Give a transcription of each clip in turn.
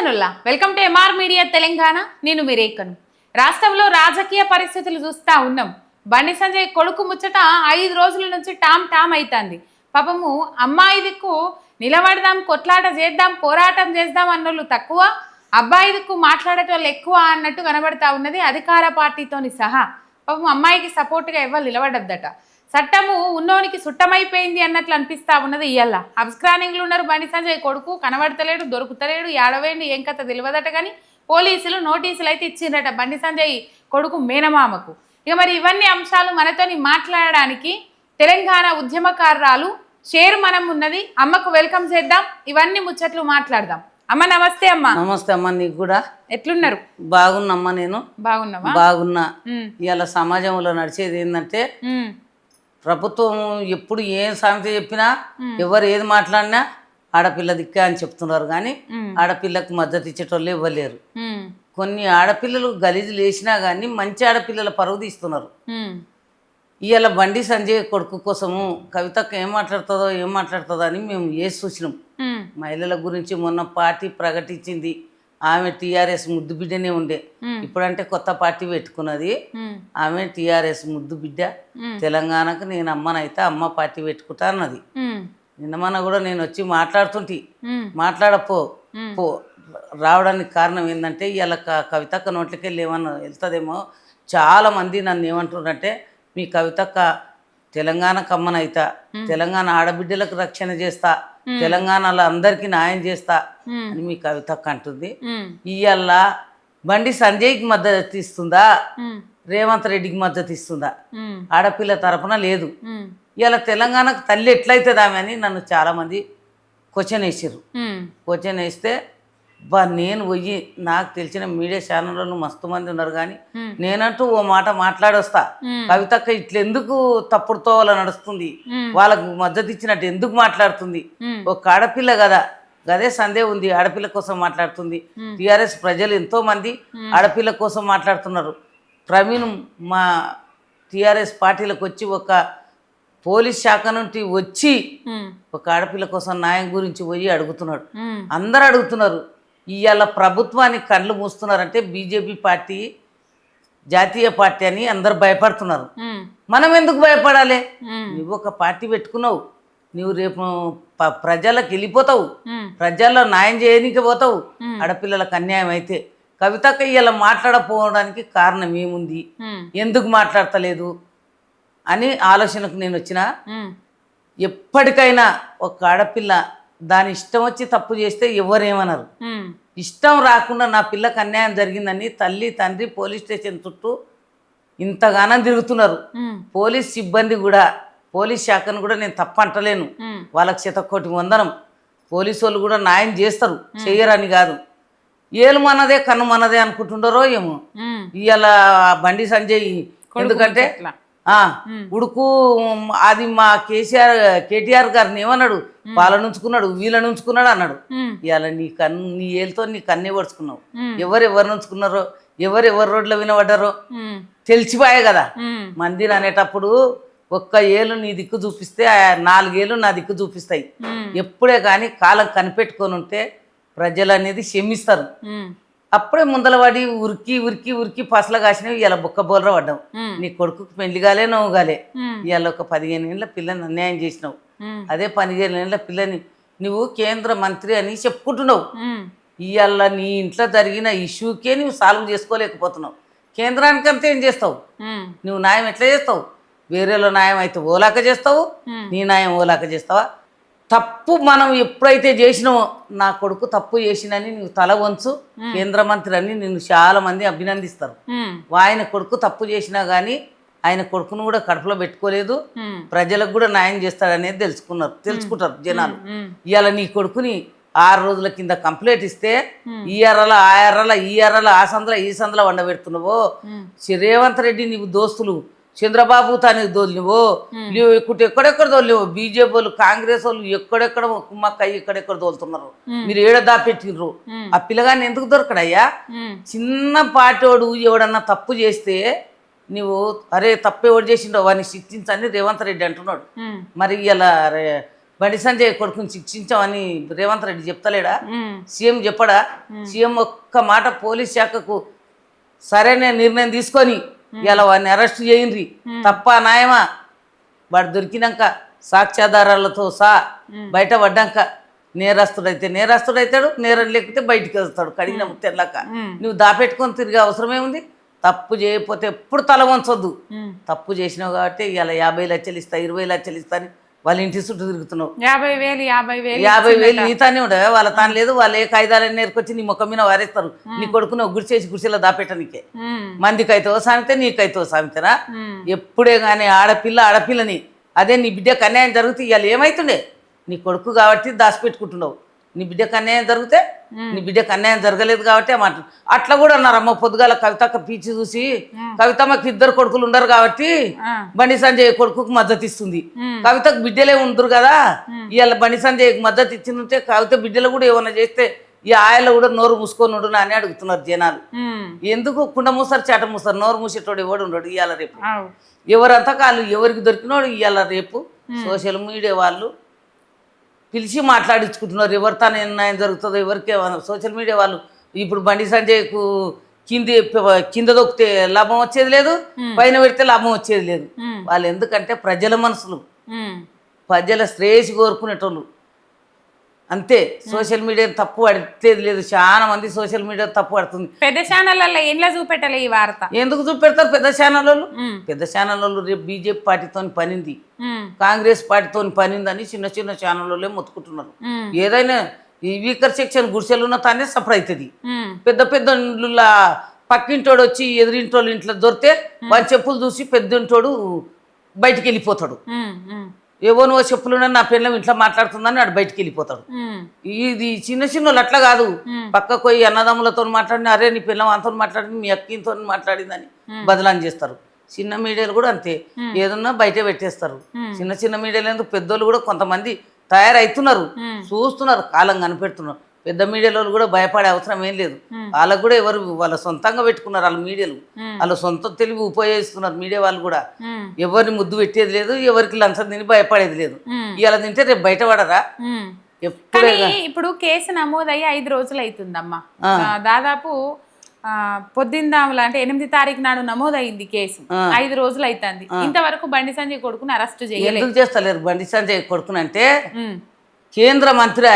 నమస్తేనుల్లా welcome to MR media Telangana. నేను మీ రేఖను. రాష్ట్రంలో రాజకీయ పరిస్థితులు చూస్తూ ఉన్నాం. బండి సంజయ్ కొడుకు ముచ్చట 5 రోజుల నుంచి టామ్ అవుతుంది. పాపము అమ్మాయి దిక్కు నిలబడదాం, కొట్లాట చేద్దాం, పోరాటం చేద్దాం అన్నోళ్ళు తక్కువ, అబ్బాయి దిక్కు మాట్లాడేటోళ్ళు ఎక్కువ అన్నట్టు కనబడతా ఉన్నది అధికార పార్టీతోని సహా. పాపం అమ్మాయికి సపోర్ట్గా ఎవరు నిలబడ్డదట. చట్టము ఉన్నోనికి సుట్టమైపోయింది అన్నట్లు అనిపిస్తా ఉన్నది. ఇయ్యాల అబ్స్క్రానింగ్లు ఉన్నారు. బండి సంజయ్ కొడుకు కనబడతలేడు, దొరుకుతలేడు, ఏడవేండి ఏం కథ తెలియదట. కానీ పోలీసులు నోటీసులు అయితే ఇచ్చిందట బండి సంజయ్ కొడుకు మేనమామకు. ఇక మరి ఇవన్నీ అంశాలు మనతోని మాట్లాడడానికి తెలంగాణ ఉద్యమకారురాలు షేర్ మనం ఉన్నది. అమ్మకు వెల్కమ్ చేద్దాం, ఇవన్నీ ముచ్చట్లు మాట్లాడదాం. అమ్మ నమస్తే. అమ్మ నమస్తే అమ్మ. నీకు కూడా ఎట్లున్నారు? బాగున్నమ్మా. నేను బాగున్నావా? బాగున్నా. ఇవాళ సమాజంలో నడిచేది ఏంటంటే ప్రభుత్వం ఎప్పుడు ఏం సామెత చెప్పినా ఎవరు ఏది మాట్లాడినా ఆడపిల్ల దిక్కే అని చెప్తున్నారు. కానీ ఆడపిల్లకు మద్దతు ఇచ్చేటోళ్ళు ఇవ్వలేరు. కొన్ని ఆడపిల్లలు గలీజులు వేసినా కానీ మంచి ఆడపిల్లల పరువు తీస్తున్నారు. ఇవాళ బండి సంజయ్ కొడుకు కోసము కవితకు ఏం మాట్లాడుతుందో అని మేము వేసి చూసినాం. మహిళల గురించి మొన్న పార్టీ ప్రకటించింది. ఆమె టీఆర్ఎస్ ముద్దు బిడ్డనే ఉండే, ఇప్పుడంటే కొత్త పార్టీ పెట్టుకున్నది. ఆమె టీఆర్ఎస్ ముద్దు బిడ్డ. తెలంగాణకు నేను అమ్మనైతే అమ్మ పార్టీ పెట్టుకుంటా అన్నది. నిన్నమన్న కూడా నేను వచ్చి మాట్లాడపో రావడానికి కారణం ఏంటంటే ఇవాళ కవితక్క నోట్లకెళ్ళి ఏమన్నా వెళ్తుందేమో. చాలామంది నన్ను ఏమంటున్నారంటే మీ కవితక్క తెలంగాణకు అమ్మనైతా, తెలంగాణ ఆడబిడ్డలకు రక్షణ చేస్తా, తెలంగాణలో అందరికీ న్యాయం చేస్తా అని మీ కవితక్క అంటుంది. ఇవాళ బండి సంజయ్కి మద్దతు ఇస్తుందా, రేవంత్ రెడ్డికి మద్దతు ఇస్తుందా? ఆడపిల్ల తరపున లేదు. ఇవాళ తెలంగాణకు తల్లి ఎట్లయితుంది ఆమె అని నన్ను చాలామంది క్వశ్చన్ వేసారు. క్వశ్చన్ వేస్తే నేను పోయి నాకు తెలిసిన మీడియా ఛానళ్ళు మస్తు మంది ఉన్నారు. కానీ నేనంటూ ఓ మాట మాట్లాడొస్తా. కవితక్క ఇట్లెందుకు తప్పుడుతో వాళ్ళ నడుస్తుంది, వాళ్ళకు మద్దతు ఇచ్చినట్టు ఎందుకు మాట్లాడుతుంది? ఒక ఆడపిల్ల కదా, గదే సందేహం ఉంది. ఆడపిల్ల కోసం మాట్లాడుతుంది. టీఆర్ఎస్ ప్రజలు ఎంతో మంది ఆడపిల్ల కోసం మాట్లాడుతున్నారు. ప్రవీణ్ మా టీఆర్ఎస్ పార్టీలకు వచ్చి ఒక పోలీస్ శాఖ నుండి వచ్చి ఒక ఆడపిల్ల కోసం న్యాయం గురించి పోయి అడుగుతున్నాడు. అందరు అడుగుతున్నారు. ఇవాళ ప్రభుత్వానికి కళ్ళు మూస్తున్నారంటే బీజేపీ పార్టీ జాతీయ పార్టీ అని అందరు భయపడుతున్నారు. మనం ఎందుకు భయపడాలి? నువ్వు ఒక పార్టీ పెట్టుకున్నావు, నువ్వు రేపు ప్రజలకు వెళ్ళిపోతావు, ప్రజల్లో న్యాయం చేయడానికి పోతావు. ఆడపిల్లలకు అన్యాయం అయితే కవితక్క ఇవాళ మాట్లాడపోవడానికి కారణం ఏముంది, ఎందుకు మాట్లాడతలేదు అని ఆలోచనకు నేను వచ్చిన. ఎప్పటికైనా ఒక ఆడపిల్ల దాని ఇష్టం వచ్చి తప్పు చేస్తే ఎవరేమన్నారు. ఇష్టం రాకుండా నా పిల్లకి అన్యాయం జరిగిందని తల్లి తండ్రి పోలీస్ స్టేషన్ చుట్టూ ఇంతగానం తిరుగుతున్నారు. పోలీస్ సిబ్బంది కూడా, పోలీస్ శాఖను కూడా నేను తప్పంటలేను. వాళ్ళకి 100,000 వందనం. పోలీసు వాళ్ళు కూడా న్యాయం చేస్తారు, చెయ్యరని కాదు. ఏలు మనదే కన్ను మనదే అనుకుంటుండరో ఏమో. ఇవాళ బండి సంజయ్ ఎందుకంటే ఉడుకు అది మా కేటీఆర్ గారిని ఏమన్నాడు, వాళ్ళని ఉంచుకున్నాడు, వీళ్ళని ఉంచుకున్నాడు అన్నాడు. ఇవాళ నీ ఏళ్ళతో నీ కన్నే పడుచుకున్నావు. ఎవరెవరిని ఉంచుకున్నారో, ఎవరెవరు రోడ్లో వినబడ్డారో తెలిసిపోయే కదా. మందిని అనేటప్పుడు ఒక్క ఏళ్ళు నీ దిక్కు చూపిస్తే 4 ఏళ్ళు నా దిక్కు చూపిస్తాయి. ఎప్పుడే కానీ కాలం కనిపెట్టుకొని ఉంటే ప్రజలు అనేది క్షమిస్తారు. అప్పుడే ముందలవాడి ఉరికి ఉరికి ఉరికి పసల కాసినవి ఇలా బుక్క బోలర పడ్డావు. నీ కొడుకుకి పెళ్లి కాలే, నవ్వు కాలే. ఇవాళ ఒక 15 ఏళ్ళ పిల్లని అన్యాయం చేసినావు. అదే 15 ఏళ్ళ పిల్లని నువ్వు కేంద్ర మంత్రి అని చెప్పుకుంటున్నావు. ఇవాళ నీ ఇంట్లో జరిగిన ఇష్యూకే నువ్వు సాల్వ్ చేసుకోలేకపోతున్నావు. కేంద్రానికి అంతా ఏం చేస్తావు? నువ్వు న్యాయం ఎట్లా చేస్తావు? వేరేలో న్యాయం అయితే ఓలాక చేస్తావు, నీ న్యాయం ఓలాక చేస్తావా? తప్పు మనం ఎప్పుడైతే చేసినావో, నా కొడుకు తప్పు చేసినని నువ్వు తల వంచు, కేంద్ర మంత్రి అని నిన్ను చాలా మంది అభినందిస్తారు. ఆయన కొడుకు తప్పు చేసినా కానీ ఆయన కొడుకును కూడా కడుపులో పెట్టుకోలేదు, ప్రజలకు కూడా న్యాయం చేస్తాడనేది తెలుసుకుంటారు జనాలు. ఇవాళ నీ కొడుకుని 6 రోజుల కింద కంప్లైంట్ ఇస్తే ఈ ఎర్రల ఆ ఎర్రల ఈ ఎర్రల ఆ సందులో ఈ సందులో వండబెడుతున్నావో. రేవంత్ రెడ్డి నీవు దోస్తులు, చంద్రబాబు తానికి దోలివో, ఎక్కడెక్కడ దోలివో, బీజేపీ వాళ్ళు కాంగ్రెస్ వాళ్ళు ఎక్కడెక్కడ కుమ్మక్క ఎక్కడెక్కడ దోలుతున్నారు. మీరు ఏడ దాపెట్టిర్రు. ఆ పిల్లగాన్ని ఎందుకు దొరకడయ్యా? చిన్న పాటోడు ఎవడన్నా తప్పు చేస్తే నువ్వు అరే తప్పు ఎవడు చేసిండో వాడిని శిక్షించని రేవంత్ రెడ్డి అంటున్నాడు. మరి ఇలా బండి సంజయ్ కొడుకుని శిక్షించామని రేవంత్ రెడ్డి చెప్తలేడా? ఉమ్, సీఎం చెప్పడా? సీఎం ఒక్క మాట పోలీస్ శాఖకు సరైన నిర్ణయం తీసుకొని ఇలా వాడిని అరెస్ట్ చేయండి. తప్ప న్యాయమా? వాడు దొరికినాక సాక్ష్యాధారాలతో బయటపడ్డాక నేరస్తుడైతాడు, నేరం లేకపోతే బయటికి వస్తాడు కడిగిన ముత్తెర్లాక. నువ్వు దాపెట్టుకొని తిరిగే అవసరమే ఉంది? తప్పు చేయకపోతే ఎప్పుడు తల వంచొద్దు. తప్పు చేసినావు కాబట్టి ఇలా 50 లక్షలు ఇస్తా, 20 లక్షలు ఇస్తా అని వాళ్ళ ఇంటి చుట్టూ తిరుగుతున్నావు. 50,000 నీతానే ఉండవా? వాళ్ళ తాను లేదు. వాళ్ళు ఏ కాయిదాలని నేర్కొచ్చి నీ ముఖం మీద వారేస్తారు. నీ కొడుకుని గుడిచేసి గుడిసెలో దాపెట్టనికే. మందికైతే సామెతే, నీకైతే సామెతేనా? ఎప్పుడే కానీ ఆడపిల్లని అదే నీ బిడ్డకు అన్యాయం జరిగితే ఇవాళ ఏమవుతుండే? నీ కొడుకు కాబట్టి దాచిపెట్టుకుంటున్నావు. నీ బిడ్డకు అన్యాయం జరిగితే నీ బిడ్డకు అన్యాయం జరగలేదు కాబట్టి మాట అట్లా కూడా అన్నారు. అమ్మ పొద్దుగాల కవితక్క పీచి చూసి కవితమ్మకి 2 కొడుకులు ఉండరు కాబట్టి బండి సంజయ్ కొడుకుకు మద్దతు ఇస్తుంది. కవితకు బిడ్డలే ఉండరు కదా, ఇవాళ బండి సంజయ్కి మద్దతు ఇచ్చిందంటే కవిత బిడ్డలు కూడా ఏమన్నా చేస్తే ఈ ఆయల్లో కూడా నోరు మూసుకొని ఉండు అని అడుగుతున్నారు జనాలు. ఎందుకు కుండ మూసారు చాట మూసారు? నోరు మూసేటోడు ఎవడు ఉండడు ఇవాళ రేపు. ఎవరంతా కాళ్ళు ఎవరికి దొరికినోడు ఇవాళ రేపు సోషల్ మీడియా వాళ్ళు పిలిచి మాట్లాడించుకుంటున్నారు. ఎవరు తన నిర్ణయం జరుగుతుందో ఎవరికే. సోషల్ మీడియా వాళ్ళు ఇప్పుడు బండి సంజయ్కు కింద దొక్కితే లాభం వచ్చేది లేదు, పైన పెడితే లాభం వచ్చేది లేదు. వాళ్ళు ఎందుకంటే ప్రజల మనసులు, ప్రజల శ్రేయస్సు కోరుకునేటోళ్ళు అంతే. సోషల్ మీడియా తప్పు పడితేది లేదు. చాలా మంది సోషల్ మీడియా తప్పు పడుతుంది. పెద్ద ఛానళ్ళల్లో ఏంలా చూపెట్టాలి ఈ వార్త? ఎందుకు చూపెడతారు పెద్ద ఛానల్ వాళ్ళు? పెద్ద ఛానల్ వాళ్ళు రేపు బీజేపీ పార్టీతో పనింది, కాంగ్రెస్ పార్టీతో పనిందని చిన్న చిన్న ఛానళ్ళే మొత్తుకుంటున్నారు. ఏదైనా ఈ వీకర్ సెక్షన్ గుడిసెలు ఉన్న తానే సఫర్ అవుతుంది. పెద్ద పెద్ద ఇండ్ల పక్కింటోడు వచ్చి ఎదురింటోళ్ళు ఇంట్లో దొరికితే వాడి చెప్పులు చూసి పెద్దంటోడు బయటికి వెళ్ళిపోతాడు. ఏవో నువ్వు చెప్పులున్నా నా పిల్లలు ఇంట్లో మాట్లాడుతుందని వాడు బయటికి వెళ్ళిపోతాడు. ఇది చిన్న చిన్న వాళ్ళు అట్లా కాదు. పక్కకు పోయి అన్నదమ్ములతో మాట్లాడిన అరే నీ పిల్లం అంతో మాట్లాడింది, మీ అక్కితో మాట్లాడిందని బదలాన్ని చేస్తారు. చిన్న మీడియాలు కూడా అంతే, ఏదన్నా బయట పెట్టేస్తారు. చిన్న చిన్న మీడియాలు ఎందుకు, పెద్దోళ్ళు కూడా కొంతమంది తయారవుతున్నారు, చూస్తున్నారు, కాలం కనిపెడుతున్నారు. పెద్ద మీడియాలో కూడా భయపడే అవసరం ఏం లేదు. వాళ్ళకు కూడా ఎవరు వాళ్ళ సొంతంగా పెట్టుకున్నారు వాళ్ళ మీడియాలు, వాళ్ళ సొంత తెలివి ఉపయోగిస్తున్నారు. మీడియా వాళ్ళు కూడా ఎవరిని ముద్దు పెట్టేది లేదు, ఎవరికి లంచం తిని భయపడేది లేదు. ఇవాళ తింటే రేపు బయటపడరా? ఇప్పుడు కేసు నమోదయ్యి 5 రోజులు అవుతుందమ్మా. దాదాపు పొద్దుందాముల అంటే 8వ తారీఖు నాడు నమోదైంది కేసు. 5 రోజులు అవుతుంది. ఇంతవరకు బండి సంజయ్ కొడుకుని అరెస్ట్ చేయలేదు. ఎందుకు చేస్తలేరు బండి సంజయ్ కొడుకునంటే? కేంద్ర మంత్రి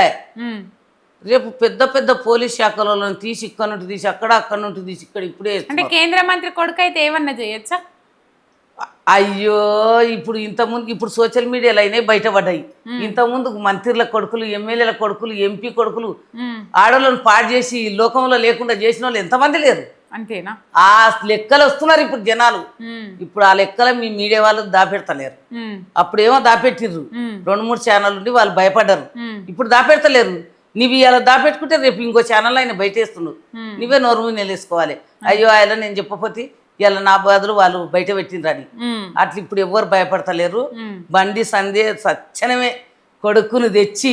రేపు పెద్ద పెద్ద పోలీస్ శాఖలను తీసి ఇక్కడ నుండి తీసి అక్కడ నుండి తీసి ఇక్కడ ఇప్పుడే. అంటే కేంద్ర మంత్రి కొడుకు అయితే ఏమన్నా చేయొచ్చా? అయ్యో ఇప్పుడు సోషల్ మీడియాలో అయినాయి బయటపడ్డాయి. ఇంతకుముందు మంత్రుల కొడుకులు, ఎమ్మెల్యేల కొడుకులు, ఎంపీ కొడుకులు ఆడవాళ్ళను పాడు చేసి లోకంలో లేకుండా చేసిన వాళ్ళు ఎంతమంది లేరు? అంతేనా? ఆ లెక్కలు వస్తున్నారు ఇప్పుడు జనాలు. ఇప్పుడు ఆ లెక్కలు మీ మీడియా వాళ్ళు దాపెడతలేరు. అప్పుడేమో దాపెట్టిర్రు, 2-3 ఛానల్ ఉండి వాళ్ళు భయపడ్డారు. ఇప్పుడు దాపెడతలేరు. నువ్వు ఇలా దాపెట్టుకుంటే రేపు ఇంకో ఛానల్ ఆయన బయటేస్తున్నావు, నువ్వే నోరు నిలేసుకోవాలి. అయ్యో ఆయన నేను చెప్పకపోతే ఇలా నా బాధలు వాళ్ళు బయట పెట్టిండ్రని. అట్లా ఇప్పుడు ఎవరు భయపడతలేరు. బండి సంజయ్ సచ్చనమే కొడుకుని తెచ్చి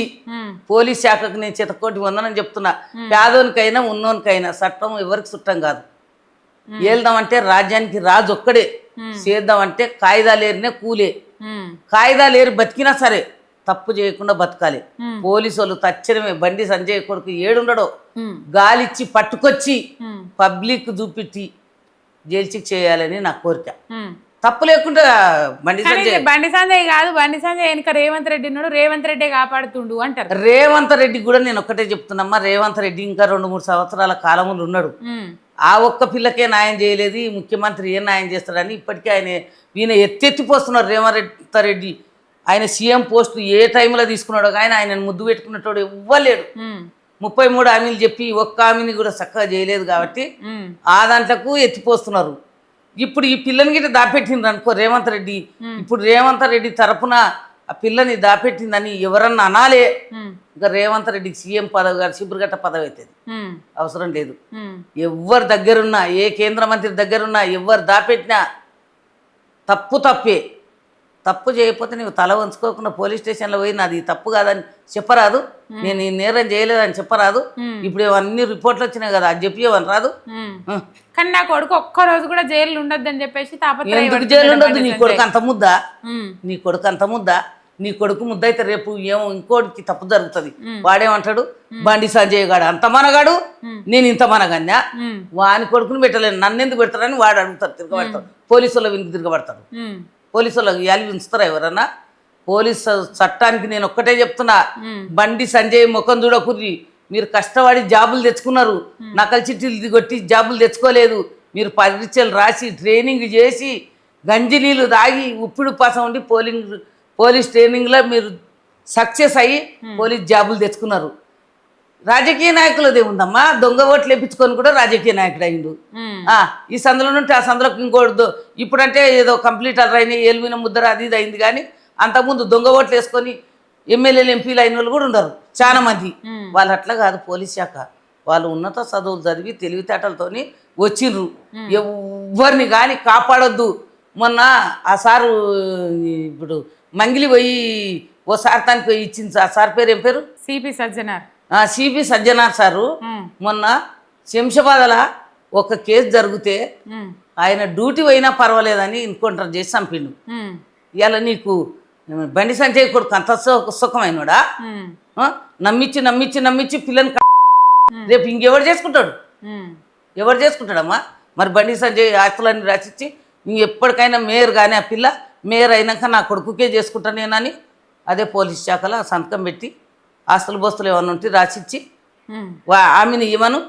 పోలీస్ శాఖకు నేను చితకోటి వందనని చెప్తున్నా. పేదోనికైనా ఉన్నోనికైనా చట్టం ఎవరికి చుట్టం కాదు. వెళ్దామంటే రాజ్యానికి రాజు ఒక్కడే, చేద్దామంటే కాయిదాలేరినే కూలే. కాయిదాలేరి బతికినా సరే తప్పు చేయకుండా బతకాలి. పోలీసు వాళ్ళు తక్షణమే బండి సంజయ్ కొడుకు ఏడుండడో గాలిచ్చి పట్టుకొచ్చి పబ్లిక్ చూపెట్టి జైలు శిక్ష చేయాలని నా కోరిక. తప్పు లేకుండా బండి సంజయ్ కాదు, బండి సంజయ్ వెనక రేవంత్ రెడ్డి ఉన్నాడు, రేవంత్ రెడ్డి కాపాడుతుండు అంటారు. రేవంత్ రెడ్డి కూడా నేను ఒక్కటే చెప్తున్నమ్మా, రేవంత్ రెడ్డి ఇంకా 2-3 సంవత్సరాల కాలములు ఉన్నాడు. ఆ ఒక్క పిల్లకే న్యాయం చేయలేదు, ఈ ముఖ్యమంత్రి ఏం న్యాయం చేస్తాడని ఇప్పటికే ఈయన ఎత్తెత్తిపోస్తున్నారు. రేవంత్ రెడ్డి ఆయన సీఎం పోస్ట్ ఏ టైంలో తీసుకున్నాడో కానీ ఆయనను ముద్దు పెట్టుకున్నట్టు ఇవ్వలేడు. 33 హామీలు చెప్పి ఒక్క హామీని కూడా చక్కగా చేయలేదు కాబట్టి ఆ దాంట్లకు ఎత్తిపోస్తున్నారు. ఇప్పుడు ఈ పిల్లని గిట్ట దాపెట్టింది అనుకో రేవంత్ రెడ్డి, ఇప్పుడు రేవంత్ రెడ్డి తరపున ఆ పిల్లని దాపెట్టిందని ఎవరన్నా అనాలే. ఇంకా రేవంత్ రెడ్డికి సీఎం పదవి గారు చిబురుగట్ట పదవి అవుతుంది, అవసరం లేదు. ఎవరి దగ్గరున్నా, ఏ కేంద్ర మంత్రి దగ్గరున్నా, ఎవరు దాపెట్టినా తప్పే. తప్పు చేయకపోతే నువ్వు తల వంచుకోకుండా పోలీస్ స్టేషన్లో పోయి నాది తప్పు కాదని చెప్పరాదు, నేను ఈ నేరం చేయలేదని చెప్పరాదు. ఇప్పుడు అన్ని రిపోర్ట్లు వచ్చినాయి కదా, అది చెప్పేవని రాదు. కానీ నా కొడుకు ఒక్కరోజు కూడా జైలు ఉండొద్దని చెప్పేసి ఎందుకు జైలు ఉండొద్దు? నీ కొడుకు అంత ముద్దా? నీ కొడుకు అంత ముద్దా? నీ కొడుకు ముద్దయితే రేపు ఏమో ఇంకోటికి తప్పు జరుగుతుంది. వాడేమంటాడు, బండి సంజయ్ గాడు అంత మనగాడు, నేను ఇంత మనగాన్యా, వాని కొడుకుని పెట్టలేను, నన్ను ఎందుకు పెడతారని వాడు అడుగుతారు, తిరగబడతాడు. పోలీసుల వెనుక తిరగబడతాడు. పోలీసులకు ఇయాలి ఉంచుతారా ఎవరన్నా? పోలీసు చట్టానికి నేను ఒక్కటే చెప్తున్నా, బండి సంజయ్ ముఖం చూడకుర్రి. మీరు కష్టపడి జాబులు తెచ్చుకున్నారు, నకలు చిట్టీలు కొట్టి జాబులు తెచ్చుకోలేదు. మీరు పరీక్షలు రాసి ట్రైనింగ్ చేసి గంజి నీళ్ళు తాగి ఉప్పుడు పాసం ఉండి పోలీస్ ట్రైనింగ్లో మీరు సక్సెస్ అయ్యి పోలీస్ జాబులు తెచ్చుకున్నారు. రాజకీయ నాయకులదే ఉందమ్మా, దొంగ ఓట్లు వేయించుకొని కూడా రాజకీయ నాయకుడు అయిండు. ఈ సందులో నుండి ఆ సందులోకి ఇంకోటి ఇప్పుడంటే ఏదో కంప్లీట్ అయిన ఏలుమిన ముద్దర అది ఇది అయింది. కానీ అంతకుముందు దొంగ ఓట్లు వేసుకొని ఎమ్మెల్యేలు ఎంపీలు అయిన వాళ్ళు కూడా ఉండరు చాలా మంది. వాళ్ళు అట్లా కాదు, పోలీస్ శాఖ వాళ్ళు ఉన్నత చదువులు చదివి తెలివితేటలతోని వచ్చిర్రు. ఎవరిని కానీ కాపాడొద్దు. మొన్న ఆ సారు ఇప్పుడు మంగిలి పోయి ఓ సార్ తానికి పోయి ఇచ్చింది. ఆ సార్ పేరు ఏం పేరు? CP Sajjanar. CP Sajjanar sir మొన్న శంషాబాద్లో ఒక కేసు జరిగితే ఆయన డ్యూటీ పోయినా పర్వాలేదని ఎన్కౌంటర్ చేసి చంపిండు. ఇవాళ నీకు బండి సంజయ్ కొడుకు అంత సుఖమైనడా? నమ్మించి నమ్మించి నమ్మించి పిల్లని రేపు ఇంకెవరు చేసుకుంటాడు? ఎవరు చేసుకుంటాడమ్మా? మరి బండి సంజయ్ ఆస్తులన్నీ రాసిచ్చి ఎప్పటికైనా మేయర్ కానీ ఆ పిల్ల మేయర్ అయినాక నా కొడుకుకే చేసుకుంటా నేనని అదే పోలీస్ శాఖలో సంతకం పెట్టి ఆస్తులు బస్తులు ఏమన్నా ఉంటే రాసిచ్చి ఆమెను ఇవ్వను,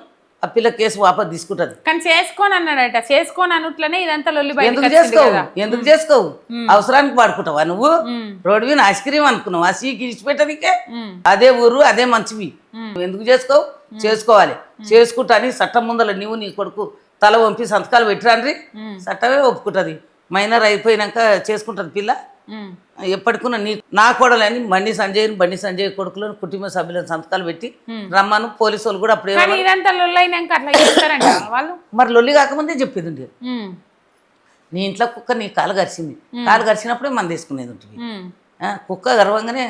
ఆ పిల్ల కేసు వాపస్ తీసుకుంటుంది. కానీ చేసుకోని అన్నాడట, చేసుకోని అనుట్లనే ఇదంతా లొల్లి. ఎందుకు చేసుకోవు? ఎందుకు చేసుకోవు? అవసరానికి వాడుకుంటావా నువ్వు? రోడ్డు మీద ఐస్ క్రీమ్ అనుకున్నావు, ఆ సీకి ఇచ్చిపెట్టనికే అదే ఊరు అదే మంచివి. ఎందుకు చేసుకోవు? చేసుకోవాలి. చేసుకుంటా అని చట్టం ముందర నీవు నీ కొడుకు తల వంపి సంతకాలు పెట్టిరాండ్రి, చట్టమే ఒప్పుకుంటుంది. మైనర్ అయిపోయినాక చేసుకుంటుంది పిల్ల. ఎప్పటికున్నా నా కోడలని బండి సంజయ్ కొడుకులను కుటుంబ సభ్యులను సంతకాలు పెట్టి రమ్మను. పోలీసు వాళ్ళు కూడా అప్పుడే మరి లొల్లి కాకముందే చెప్పేది ఉండేది. నీ ఇంట్లో కుక్క నీ కాలు గరిచింది, కాలు గరిచినప్పుడే మనం తీసుకునేది ఉంటుంది. కుక్క గర్వంగానే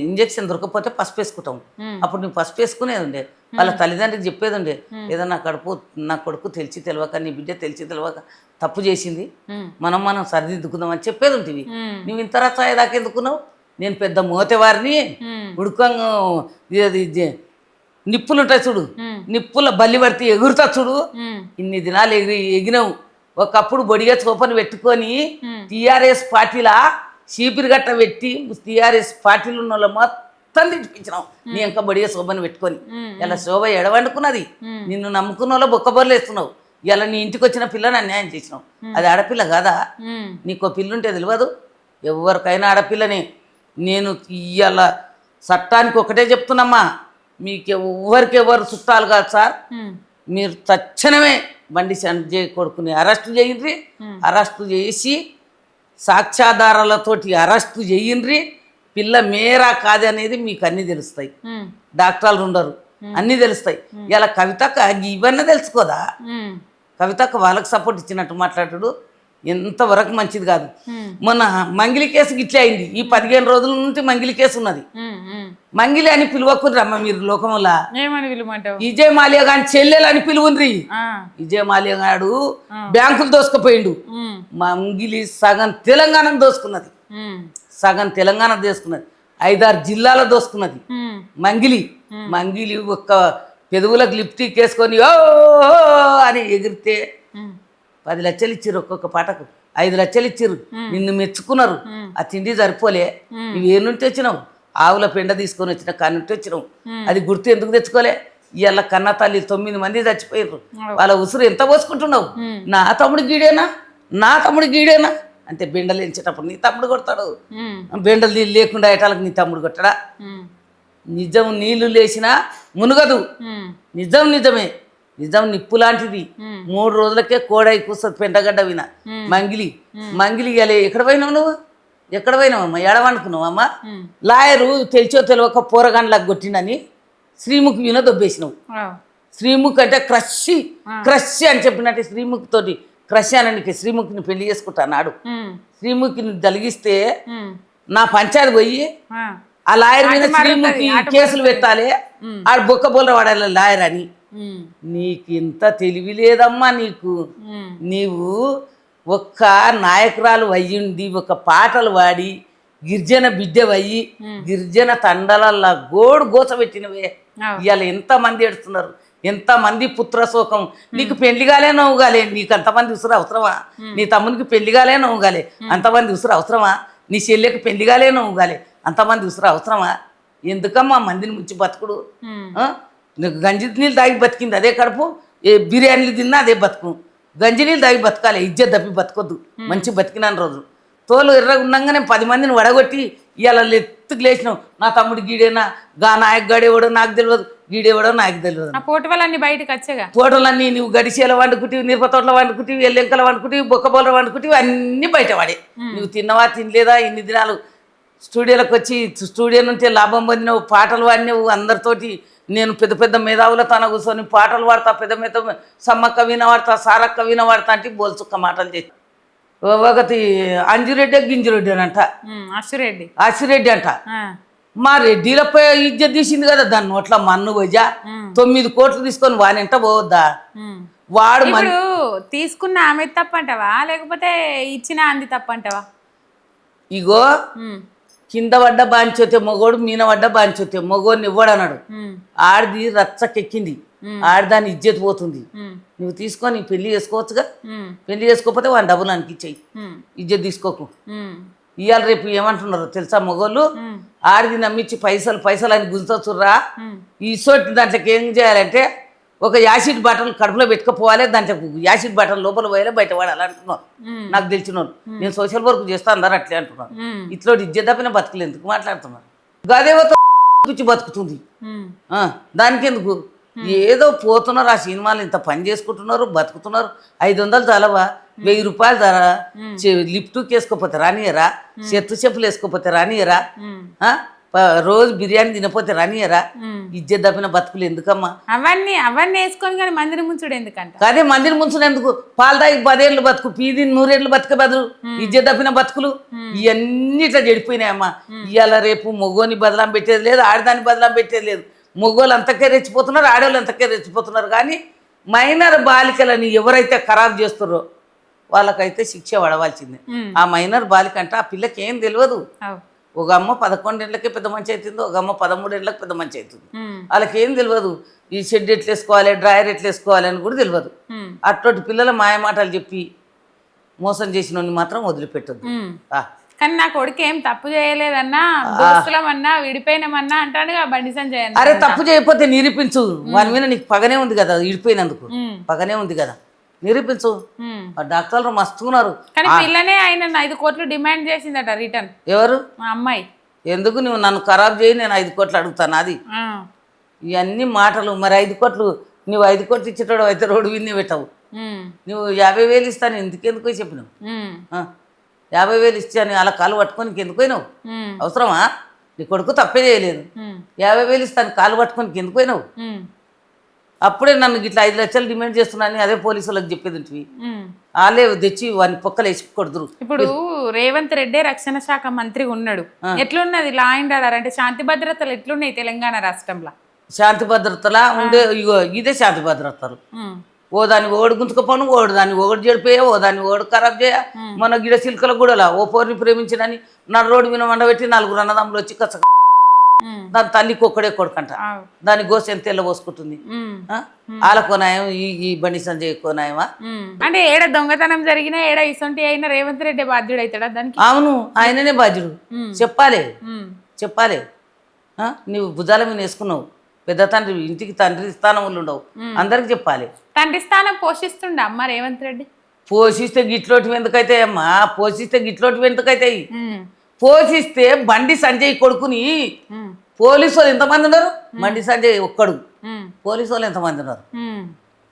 ఇంజక్షన్ దొరకకపోతే పసుపు వేసుకుంటాం. అప్పుడు నువ్వు పసుపు వేసుకునేది ఉండే. వాళ్ళ తల్లిదండ్రులకు చెప్పేది ఉండే, ఏదో నా కొడుకు తెలిసి తెలియక, నీ బిడ్డ తెలిసి తెలియక తప్పు చేసింది, మనం సరిదిద్దుకుందాం అని చెప్పేది ఉంటుంది. నువ్వు ఇంత రచ్చాయేదాకా ఎందుకున్నావు? నేను పెద్ద మోతేవారిని, ఉడుకంగా నిప్పులు ఉంటాయి చూడు, నిప్పుల బల్లి పడితే ఎగురుతా చూడు, ఇన్ని దినాలు ఎగినావు. ఒకప్పుడు బొడిగా చోపని పెట్టుకొని టీఆర్ఎస్ పార్టీలా చీపిరి గట్ట పెట్టి టీఆర్ఎస్ పార్టీలు ఉన్న వాళ్ళు మొత్తం తిట్టిపించినావు. నీ ఇంకా బొడిగా శోభను పెట్టుకొని ఇలా శోభ ఎడవండుకున్నది. నిన్ను నమ్ముకున్న వాళ్ళు బొక్కబొర్లు వేస్తున్నావు. ఇలా నీ ఇంటికి వచ్చిన పిల్లని అన్యాయం చేసినావు. అది ఆడపిల్ల కాదా? నీకో పిల్లుంటే తెలియదు? ఎవరికైనా ఆడపిల్లని. నేను ఇవాళ చట్టానికి ఒకటే చెప్తున్నామ్మా, మీకు ఎవరు చుట్టాలు కాదు సార్, మీరు తక్షణమే బండి సంజయ్ కొడుకుని అరెస్టు చేయండి. అరెస్టు చేసి సాక్ష్యాధారాలతోటి అరెస్టు చేయండి. పిల్ల మేరా కాదనేది మీకు అన్నీ తెలుస్తాయి. డాక్టర్లు ఉండరు, అన్నీ తెలుస్తాయి. ఇలా కవితక్క ఇవన్నీ తెలుసుకోదా? కవితక్క వాళ్ళకి సపోర్ట్ ఇచ్చినట్టు మాట్లాడాడు, ఎంతవరకు మంచిది కాదు. మొన్న మంగిలి కేసుకి ఇట్లే అయింది. ఈ 15 రోజుల నుంచి మంగిలి కేసు ఉన్నది. మంగిలి అని పిలువకుర్రమ్మ మీరు లోకంలో. విజయ్ మాల్యా గాని చెల్లెలు అని పిలువుండ్రి. విజయ్ మాల్యా గాడు బ్యాంకులు దోసుకుపోయిండు. మంగిలి సగం తెలంగాణ దోసుకున్నది, సగం తెలంగాణ దోసుకున్నది, 5-6 జిల్లాలో దోసుకున్నది. మంగిలి ఒక్క పెదవులకు లిప్టిక్ వేసుకొని ఓ అని ఎగిరితే 10 లక్షలు ఇచ్చిర్రు. ఒక్కొక్క పాటకు 5 లక్షలు ఇచ్చిర్రు. నిన్ను మెచ్చుకున్నారు. ఆ తిండి సరిపోలే. ఇవి ఏ నుండి వచ్చినావు? ఆవుల పెండ తీసుకొని వచ్చిన కాని నుండి వచ్చినావు. అది గుర్తు ఎందుకు తెచ్చుకోలే? ఇవాళ కన్న తల్లి 9 మంది చచ్చిపోయారు. వాళ్ళ ఉసురు ఎంత పోసుకుంటున్నావు? నా తమ్ముడు గీడేనా అంటే బెండలు ఎంచేటప్పుడు నీ తమ్ముడు కొడతాడు. బెండలు నీళ్ళు లేకుండా ఎటాలకు నీ తమ్ముడు కొట్టడా? నిజం నీళ్లు లేచినా మునుగదు. నిజమే. నిజం నిప్పు లాంటిది. 3 రోజులకే కోడై కూస్తుంది పెంటగడ్డ విన. మంగిలి ఇవ్వలే. ఎక్కడ పోయినావు నువ్వు? ఎక్కడ పోయినావమ్మా? ఎడవనుకున్నావమ్మా? లాయరు తెలిచో తెలియక పోరగాండ్లకు కొట్టినని శ్రీముఖి విన దొబ్బేసినావు. శ్రీముఖి అంటే క్రష్ అని చెప్పినట్టు శ్రీముఖి తోటి క్రష్ అనండి. శ్రీముఖిని పెళ్లి చేసుకుంటా అన్నాడు. శ్రీముఖిని దలిగిస్తే నా పంచాయతీ పోయి ఆ లాయర్ మీద శ్రీముఖి కేసులు పెట్టాలి, ఆడ బొక్క బోల వాడాలి లాయర్ అని. నీకు ఇంత తెలివి లేదమ్మా. నీవు ఒక్క నాయకురాలు అయ్యుండి ఒక పాటలు పాడి గిరిజన బిడ్డవయ్యి గిరిజన తండలల్లా గోస పెట్టినవే. ఇవాళ ఎంతమంది ఏడుస్తున్నారు, ఎంతమంది పుత్రశోకం. నీకు పెళ్లిగాలే నవ్వుగాలే, నీకు అంతమంది ఉసురు అవసరమా? నీ తమ్మునికి పెళ్లిగాలే నవ్వుగాలే, అంతమంది ఉసురు అవసరమా? నీ చెల్లెకి పెళ్లిగాలే నవ్వుగాలే, అంతమంది ఉసురు అవసరమా? ఎందుకమ్మా మందిని ముంచి బతుకుడు? నీకు గంజి నీళ్ళు తాగి బతికింది అదే కడుపు, బిర్యానీలు తిన్నా అదే బతుకు. గంజి నీళ్ళు తాగి బతకాలి, ఇజ్జత్ తప్పి బతకొద్దు. మంచి బతికినాను రోజు తోలు ఎర్రగా ఉండగానే 10 మందిని వడగొట్టి ఇవాళ ఎత్తుకు లేచినావు. నా తమ్ముడు గీడేనా, గా నాయకు గడేవాడో నాకు తెలియదు, గీడేవాడో నాకు తెలియదు. ఫోటోలన్నీ బయటకు వచ్చేగా, ఫోటోలన్నీ నువ్వు గడిచేల వండుకుంటివి, మిరపతోటలో వండుకుంటివి, ఎల్లెంకల వండుకుంటివి, బొక్కబోల వండుకుంటివి, అన్నీ బయటపడే. నువ్వు తిన్నవా తినలేదా, ఇన్ని దినాలు స్టూడియోలకు వచ్చి స్టూడియో నుండి లాభం పొందినవు, పాటలు పాడినవు అందరితోటి. నేను పెద్ద పెద్ద మేధావుల తన కూర్చొని పాటలు పాడతా, పెద్ద పెద్ద సమ్మక్క వీణ వాడతా, సారక్క వీణ వాడతా అంటే బోల్చుక్క మాటలు చేసి ఒకటి అంజిరెడ్డి గింజిరెడ్డి అని అంట, అసిరెడ్డి అంట. మా రెడ్డిలపై ఇజ్జత్ తీసింది కదా దాన్ని నోట్ల మన్ను పోజా. 9 కోట్లు తీసుకొని వానింట పోవద్దా? వాడు తీసుకున్న ఆమె తప్పంటవా లేకపోతే ఇచ్చిన అంది తప్పంటవా? ఇగో కింద పడ్డ బాంచోతే మొగోడు, మీన పడ్డ బాంచోతే మొగోడిని ఇవ్వడన్నాడు. ఆడిది రచ్చకెక్కింది, ఆడదాని ఇజ్జత్ పోతుంది. నువ్వు తీసుకొని పెళ్లి చేసుకోవచ్చుగా, పెళ్లి చేసుకోకపోతే వాడిని డబ్బులు అనిపించాయి, ఇజ్జత్ తీసుకోకు. ఇవాళ రేపు ఏమంటున్నారు తెలుసా మొగోళ్ళు, ఆడిది నమ్మించి పైసలు అని గుంజొచ్చుర్రా. ఈ సోటి దాంట్లోకి ఏం చేయాలంటే ఒక యాసిడ్ బాటల్ కడుపులో పెట్టుకుపోవాలి, దాంట్లో యాసిడ్ బాటల్ లోపల పోయాలి, బయట వాడాలి అంటున్నారు. నాకు తెలిసిన వాళ్ళు, నేను సోషల్ వర్క్ చేస్తా అందరు అట్లే అంటున్నారు. ఇట్లా ఇజ్జత్ తప్పిన బతుకులు ఎందుకు మాట్లాడుతున్నారు? గదేవతో బతుకుతుంది, దానికి ఎందుకు? ఏదో పోతున్నారు ఆ సినిమాలు, ఇంత పని చేసుకుంటున్నారు, బతుకుతున్నారు. 500 చాలవా, 1000 రూపాయలు ధర. లిఫ్ట్కి వేసుకోపోతే రానియరా, చెప్పులు వేసుకోపోతే రానియరా, రోజు బిర్యానీ తినపోతే రానియరా? ఇజ్జత్ తప్పిన బతుకులు ఎందుకమ్మా? అవన్నీ వేసుకొని కానీ మందిని ముంచుడు ఎందుకంట? అదే మందిని ముంచుడు ఎందుకు? పాలు తాగి 10 ఏళ్ళు బతుకు, పీది 100 ఏళ్ళు బతుక బదులు ఇజ్జత్ తప్పిన బతుకులు ఇవన్నీ ఇట్లా చెడిపోయినాయమ్మా. ఇవాళ రేపు మొగోని బదలాం పెట్టేది లేదు, ఆడదాన్ని బదలాం పెట్టేది లేదు. మొగోళ్ళు అంతకే రెచ్చిపోతున్నారు, ఆడవాళ్ళు అంతకే రెచ్చిపోతున్నారు. కానీ మైనర్ బాలికలని ఎవరైతే ఖరాబ్ చేస్తారో వాళ్ళకైతే శిక్ష పడవలసిందే. ఆ మైనర్ బాలిక అంటే ఆ పిల్లకి ఏం తెలియదు. ఒక అమ్మ 11 ఏళ్ళకే పెద్ద మంచి అవుతుంది, ఒక అమ్మ 13 ఏళ్ళకి పెద్ద మంచి అవుతుంది. వాళ్ళకి ఏం తెలియదు, ఈ షెడ్ ఎట్లా వేసుకోవాలి, డ్రాయర్ ఎట్లా వేసుకోవాలి అని కూడా తెలియదు. అటువంటి పిల్లల మాయమాటలు చెప్పి మోసం చేసిన మాత్రం వదిలిపెట్టద్దు. కానీ నా కొడుకు ఏం తప్పు చేయలేదన్నా, దోస్తులమన్నా విడిపోయినామన్నా అంటాడు బండి సంజయ్. అరే తప్పు చేయకపోతే నిరూపించు, వాని మీద నీకు పగనే ఉంది కదా, విడిపోయినందుకు పగనే ఉంది కదా, నిరూపించు. డాక్టర్లు మస్తున్నారు. కానీ పిల్లనే ఆయన 5 కోట్లు డిమాండ్ చేసిందట రిటర్న్. ఎవరు? మా అమ్మాయి. ఎందుకు నువ్వు నన్ను ఖరాబ్ చేయి, నేను 5 కోట్లు అడుగుతాను. అది ఇవన్నీ మాటలు. మరి 5 కోట్లు నువ్వు 5 కోట్లు ఇచ్చేటోడు అయితే రోడ్డు విన్నే పెట్టవు. నువ్వు 50,000 ఇస్తాను ఎందుకెందుకు చెప్పినావు? 50,000 ఇచ్చాను అలా కాలు పట్టుకొని ఎందుకు పోయినావు? అవసరమా? నీ కొడుకు తప్పే చేయలేదు. 50,000 ఇస్తాను కాలు పట్టుకొని ఎందుకు పోయినావు? అప్పుడే నన్ను ఇట్లా 5 లక్షలు డిమాండ్ చేస్తున్నాను అదే పోలీసు వాళ్ళకి చెప్పేది. వాళ్ళే తెచ్చి వాని పొక్కలు వేసి కొడుతురు. ఇప్పుడు రేవంత్ రెడ్డి రక్షణ శాఖ మంత్రి ఉన్నాడు, ఎట్లున్నది లా అండ్ ఆర్డర్ అంటే శాంతి భద్రతలు ఎట్లున్నాయి తెలంగాణ రాష్ట్రంలో? శాంతి భద్రతలా ఉండే ఇగో ఇదే శాంతి భద్రతలు. ఓ దాన్ని ఓడి గుంతుకపోను, ఓడి దాన్ని ఒకటి చెడిపోయా, ఓ దాన్ని ఓడి ఖరాబ్ చేయ. మన గిడ సిల్కల కూడా ఓ పోరిని ప్రేమించడని నా రోడ్డు మీద వండబెట్టి 4 అన్నదమ్ములు వచ్చి కచ్చ దాని తల్లికి ఒక్కడే కొడుకంట, దాని గోస ఎంత ఎల్ల పోసుకుంటుంది. వాళ్ళ కోనాయం ఈ బండి సంజయ్ కోనాయమా? అంటే ఏడ దొంగతనం జరిగినా ఏడ ఇసొంటి అయినా రేవంత్ రెడ్డి బాధ్యుడు అవుతాడా దానికి? అవును, ఆయననే బాధ్యుడు. చెప్పాలి. నువ్వు భుజాల మీద వేసుకున్నావు, పెద్ద తండ్రి, ఇంటికి తండ్రి స్థానంలో ఉండవు, అందరికి చెప్పాలి. తండ్రి స్థానం పోషిస్తుండ అమ్మ రేవంత్ రెడ్డి? పోషిస్తే గిట్లోటి ఎందుకైతాయి అమ్మా, పోషిస్తే గిట్లోటి ఎందుకైతాయి? పోషిస్తే బండి సంజయ్ కొడుకుని పోలీసు వాళ్ళు ఎంతమంది ఉన్నారు? బండి సంజయ్ ఒక్కడు, పోలీసు వాళ్ళు ఎంతమంది ఉన్నారు?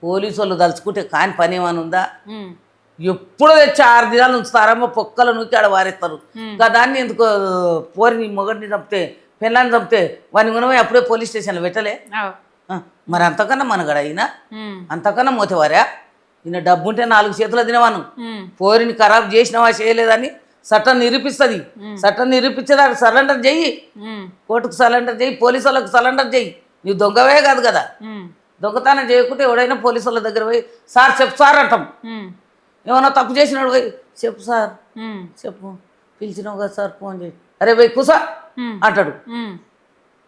పోలీసు వాళ్ళు తలుచుకుంటే కాని పని ఏమైనా ఉందా? ఎప్పుడో తెచ్చి 6 దినాలు ఉంచుతారమ్మా, పొక్కలు నూకి ఆడ వారేస్తారు. దాన్ని ఎందుకు పోరిని మొగడిని చంపితే, పెళ్ళాన్ని చంపితే వాని గుణమే అప్పుడే పోలీస్ స్టేషన్లో పెట్టలే? మరి అంతకన్నా మనగడ అయినా, అంతకన్నా మోతేవారా? ఈయన డబ్బుంటే 4 చేతులు తినవాను, పోరిని ఖరాబ్ చేసినవా చేయలేదని చట్టం నిరూపిస్తుంది. చట్టం నిరూపించేదానికి సరెండర్ చెయ్యి, కోర్టుకు సరెండర్ చెయ్యి, పోలీసు వాళ్ళకు సరెండర్ చెయ్యి. నువ్వు దొంగవే కాదు కదా. దొంగతనం చేయకుంటే ఎవడైనా పోలీసు వాళ్ళ దగ్గర పోయి సార్ చెప్పు సార్ అంటాం. ఏమన్నా తప్పు చేసినాడు పోయి చెప్పు సార్, చెప్పు, పిలిచినావు కదా సార్, ఫోన్ చేయి, అరే పోయి కూసా ఉమ్, అంటాడు. ఉమ్,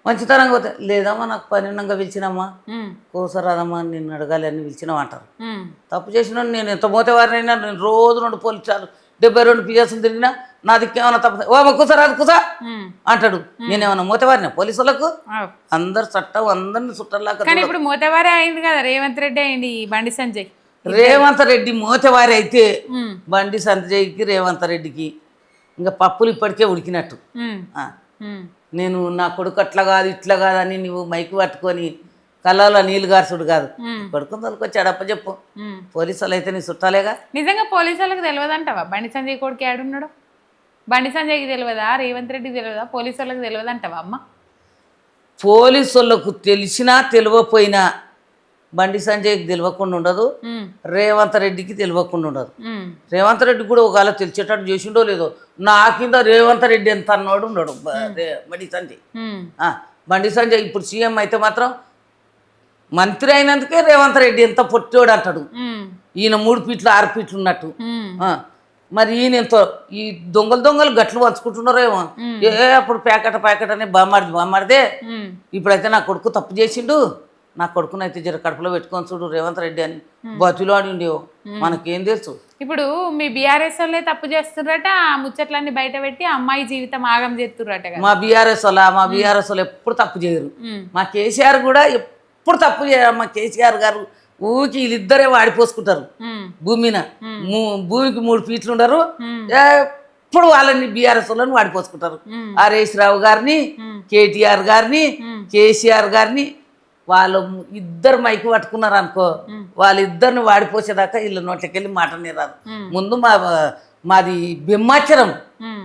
మంచితనంగా పోతే లేదమ్మా నాకు పని ఉండగా పిలిచినమ్మా ఉమ్, కూసరాదమ్మా నిన్ను అడగాలి అని పిలిచినావు అంటారు. ఉమ్, తప్పు చేసిన నేను ఎంత మోతేవారినైనా నేను రోజు 2 పోలీసాలు 72 పిఎస్లు తిరిగినా నా దిక్కేమన్నా తప్పు ఓ కూసరాదు కూసా ఉమ్. అంటాడు. నేనేమన్నా మోతేవారినా పోలీసులకు? అవ్. అందరు చట్టం అందరిని చుట్టంలాగా కానీ ఇప్పుడు మోతవారే అయింది కదా, రేవంత్ రెడ్డి అయింది ఈ బండి సంజయ్. రేవంత్ రెడ్డి మోతేవారి అయితే ఉమ్, బండి సంజయ్కి రేవంత్ రెడ్డికి ఇంకా పప్పులు ఇప్పటికే ఉడికినట్టు. ఉమ్, ఆ, ఉమ్, నేను నా కొడుకు అట్లా కాదు ఇట్లా కాదని నువ్వు మైకు పట్టుకొని కళ్ళలో నీళ్ళు గార్చుడు కాదు. ఉమ్, కొడుకుని తోలుకొచ్చాడు అప్పచెప్పు. ఉమ్. పోలీసులు అయితే నీ చుట్టాలేగా. నిజంగా పోలీసు వాళ్ళకి తెలియదంటావా బండి సంజయ్ కొడుకు ఏడున్నాడు? బండి సంజయ్కి తెలియదా, రేవంత్ రెడ్డికి తెలియదా, పోలీసు వాళ్ళకి తెలియదంటావా అమ్మ? పోలీసు వాళ్ళకు తెలిసినా తెలియపోయినా బండి సంజయ్కి తెలియకుండా ఉండదు, ఉమ్, రేవంత్ రెడ్డికి తెలియకుండా ఉండదు. ఉమ్, రేవంత్ రెడ్డి కూడా ఒకవేళ తెలిసేటట్టు చేసిండో లేదో నా కింద రేవంత్ రెడ్డి ఎంత అన్నాడు ఉండడు బండి సంజయ్. ఉమ్, బండి సంజయ్ ఇప్పుడు సీఎం అయితే మాత్రం మంత్రి అయినందుకే రేవంత్ రెడ్డి ఎంత పొట్టోడు అంటాడు. ఉమ్, ఈయన 3 ఫీట్లు 6 ఫీట్లు ఉన్నట్టు. ఉమ్, మరి ఈయన ఎంతో ఈ దొంగలు గట్లు పంచుకుంటున్నారేమో. అప్పుడు ప్యాకెట్ అని బామ్మాడిదే. ఉమ్, ఇప్పుడైతే నా కొడుకు తప్పు చేసిండు, నా కొడుకునైతే జర కడుపులో పెట్టుకొని చూడు రేవంత్ రెడ్డి అని బతులు ఆడి ఉండేవో మనకేం తెలుసు. ఇప్పుడు మీ బీఆర్ఎస్ వాళ్ళే తప్పు చేస్తుర్రట, ఆ ముచ్చట్లన్నీ బయట పెట్టి అమ్మాయి జీవితం ఆగం చేస్తుర్రట కదా. మా బీఆర్ఎస్ వాళ్ళు ఎప్పుడు తప్పు చేయరు. ఉమ్, మా కేసీఆర్ కూడా ఎప్పుడు తప్పు చేయరు. మా కేసీఆర్ గారు ఊరికి వీళ్ళిద్దరే వాడిపోసుకుంటారు ఉమ్, భూమిన. భూమికి 3 ఫీట్లు ఉండరు, ఉమ్, ఎప్పుడు వాళ్ళని బీఆర్ఎస్ వాళ్ళని వాడిపోసుకుంటారు. ఉమ్, హరీష్ రావు గారిని, ఉమ్, కేటీఆర్ గారిని, ఉమ్, కేసీఆర్ గారిని వాళ్ళు ఇద్దరు మైకి పట్టుకున్నారు అనుకో, వాళ్ళిద్దరిని వాడిపోసేదాకా వీళ్ళ నోట్లకెళ్ళి మాటనే రాదు. ముందు మాది బిమ్మాచరం. ఉమ్,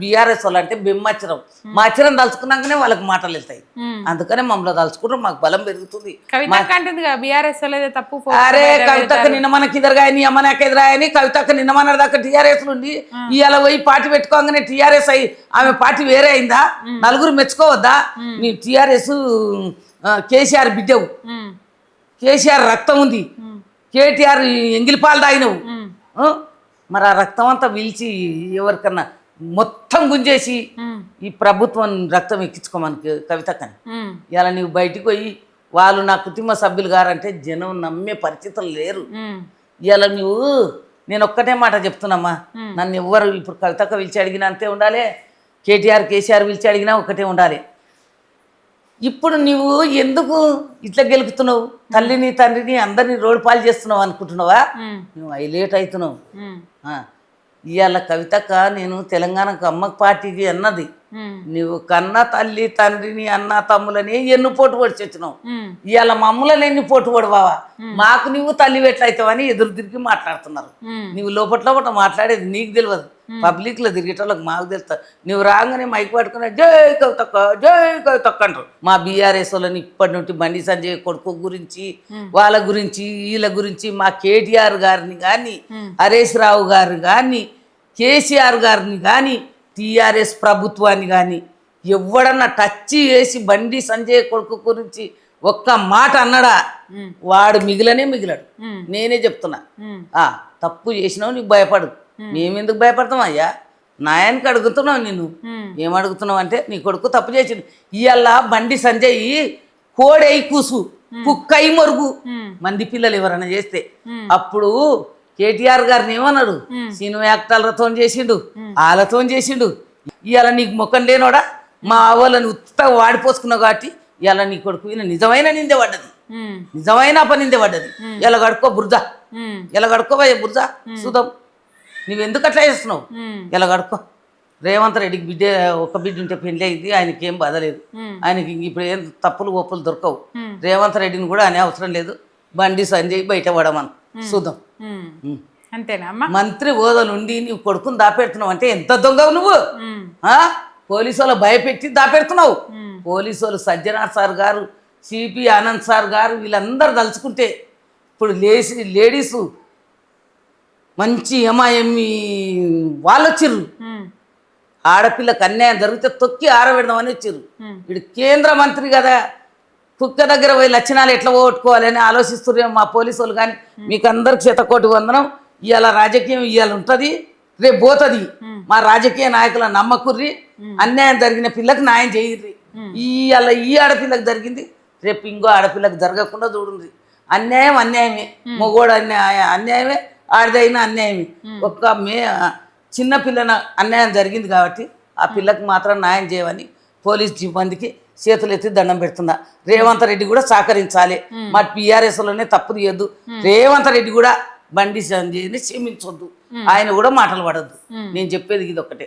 బీఆర్ఎస్ వాళ్ళు అంటే బిమ్మాచరం. మాచరం తలుచుకున్నాకనే వాళ్ళకి మాటలు వెళ్తాయి. ఉమ్. అందుకనే మమ్మల్ని తలుచుకుంటారు, మాకు బలం పెరుగుతుంది. కవితక్క అంటుంది కదా బీఆర్ఎస్ వాళ్ళదే తప్పు, అరే కవితక్క నిన్న మనకి ఎదురుగాయని అమ్మనాక ఎదురాయని కవితక్క నిన్న మన దాకా టీఆర్ఎస్ నుండి ఇవాళ పోయి పార్టీ పెట్టుకోగానే టీఆర్ఎస్ అయ్యి ఆమె పార్టీ వేరే అయిందా? నలుగురు మెచ్చుకోవద్దా? నీ టీఆర్ఎస్ కేసీఆర్ బిడ్డవు, ఉమ్, కేసీఆర్ రక్తం ఉంది, ఉమ్, కేటీఆర్ ఎంగిలిపాలు తాగినవు. ఉమ్, మరి ఆ రక్తం అంతా పీల్చి ఎవరికన్నా మొత్తం గుంజేసి ఉమ్, ఈ ప్రభుత్వం రక్తం ఎక్కించుకోమని కవితక్కని. ఉమ్, ఇలా నీవు బయటికి పోయి వాళ్ళు నా కుటుంబ సభ్యులు గారంటే జనం నమ్మే పరిస్థితులు లేరు. ఉమ్, ఇలా నువ్వు నేను ఒక్కటే మాట చెప్తున్నామ్మా, నన్ను ఎవ్వరు ఇప్పుడు కవితక్క పిలిచి అడిగినా అంతే ఉండాలి, కేసీఆర్ పిలిచి అడిగినా ఒకటే ఉండాలి. ఇప్పుడు నువ్వు ఎందుకు ఇట్లా గెలుపుతున్నావు? తల్లిని తండ్రిని అందరినీ రోడ్డు పాలు చేస్తున్నావు అనుకుంటున్నావా? ఉమ్, నువ్వు హైలైట్ అవుతున్నావు. ఉమ్, ఇవాళ కవితక్క నేను తెలంగాణకు అమ్మ పార్టీకి అన్నది, ఉమ్, నువ్వు కన్న తల్లి తండ్రిని అన్న తమ్ములని ఎన్ని పోటు పడిచి వచ్చినావు. ఉమ్, ఇవాళ మమ్మల్ని ఎన్ని పోటు పడవావా? మాకు నువ్వు తల్లి ఎట్లయితావని ఎదురు తిరిగి మాట్లాడుతున్నారు. ఉమ్, నువ్వు లోపల మాట్లాడేది నీకు తెలియదు, పబ్లిక్లో తిరిగేటోళ్ళకి మాకు తెలుస్తా. నువ్వు రాగానే మైక్ పట్టుకుని జై కవితక్క అంటారు. మా బీఆర్ఎస్ వాళ్ళని ఇప్పటి నుండి బండి సంజయ్ కొడుకు గురించి వాళ్ళ గురించి వీళ్ళ గురించి మా కేటీఆర్ గారిని కానీ హరీష్ రావు గారు కానీ కేసీఆర్ గారిని కానీ టీఆర్ఎస్ ప్రభుత్వాన్ని కానీ ఎవడన్నా టచ్ చేసి బండి సంజయ్ కొడుకు గురించి ఒక్క మాట అన్నాడా వాడు మిగిలడు. నేనే చెప్తున్నా, తప్పు చేసినావు నీకు భయపడు. మేమెందుకు భయపడతాం అయ్యా? నాయానికి అడుగుతున్నావు. నిన్ను ఏం అడుగుతున్నావు అంటే నీ కొడుకు తప్పు చేసిండు. ఇవాళ బండి సంజయ్ కోడై కూసు కుక్కై మొరుగు మంది పిల్లలు ఎవరైనా చేస్తే అప్పుడు కేటీఆర్ గారిని ఏమన్నాడు? సినిమా యాక్టర్లతో చేసిండు, వాళ్ళతో చేసిండు. ఇవాళ నీకు ముఖం లేనోడా? మా వాళ్ళని ఉత్తగా వాడిపోసుకున్నావు కాబట్టి ఇవాళ నీ కొడుకు నిజమైన నిందే పడ్డది, నిజమైన అపనిందే పడ్డది. ఇలా కడుక్కో బురద, ఇలా కడుక్కోబోయే బురద చూద్దాం. నువ్వెందుకు అట్లా చేస్తున్నావు? ఇలా కడుక్కో. రేవంత్ రెడ్డికి ఒక బిడ్డ ఉంటే పెళ్ళి అయింది, ఆయనకి ఏం బాధ లేదు. ఆయనకి ఇప్పుడు ఏం తప్పులు ఒప్పులు దొరకవు. రేవంత్ రెడ్డిని కూడా అనే అవసరం లేదు. బండి సంజయ్ బయట పడమని చూద్దాం. అంతేనా అమ్మా? మంత్రి హోదా నుండి నువ్వు కొడుకుని దాపెడుతున్నావు అంటే ఎంత దొంగవు నువ్వు? పోలీసు వాళ్ళు భయపెట్టి దాపెడుతున్నావు. పోలీసు వాళ్ళు సజ్జనార్ సార్ గారు, సిపి ఆనంద్ సార్ గారు వీళ్ళందరూ తలుచుకుంటే ఇప్పుడు లేడీసు మంచి ఎంఐఎంఈ వాళ్ళు వచ్చిర్రు. ఆడపిల్లకి అన్యాయం జరిగితే తొక్కి ఆరబెడదామని వచ్చిర్రు. ఇప్పుడు కేంద్ర మంత్రి కదా, కుక్క దగ్గర పోయి లక్షణాలు ఎట్లా పోగొట్టుకోవాలని ఆలోచిస్తున్నారు మా పోలీసు వాళ్ళు. కానీ మీకు అందరికి 100 కోటి వందనం. ఇవాళ రాజకీయం ఇవాళ ఉంటుంది, రేపు పోతుంది. మా రాజకీయ నాయకుల నమ్మకుర్రి, అన్యాయం జరిగిన పిల్లకి న్యాయం చేయర్రి. ఈ ఆడపిల్లకి జరిగింది, రేపు ఇంకో ఆడపిల్లకి జరగకుండా చూడండి. అన్యాయం అన్యాయమే, మొగోడు అన్యాయమే, ఆడిదైనా అన్యాయమే. చిన్న పిల్లన అన్యాయం జరిగింది కాబట్టి ఆ పిల్లకి మాత్రం న్యాయం చేయమని పోలీస్ సిబ్బందికి చేతులు ఎత్తి దండం పెడుతున్నా. రేవంత్ రెడ్డి కూడా సహకరించాలి. మా టీఆర్ఎస్లోనే తప్పు చేయొద్దు. రేవంత్ రెడ్డి కూడా బండి సంజయ్ని క్షమించొద్దు, ఆయన కూడా మాటలు పడద్దు. నేను చెప్పేది ఇది ఒక్కటే.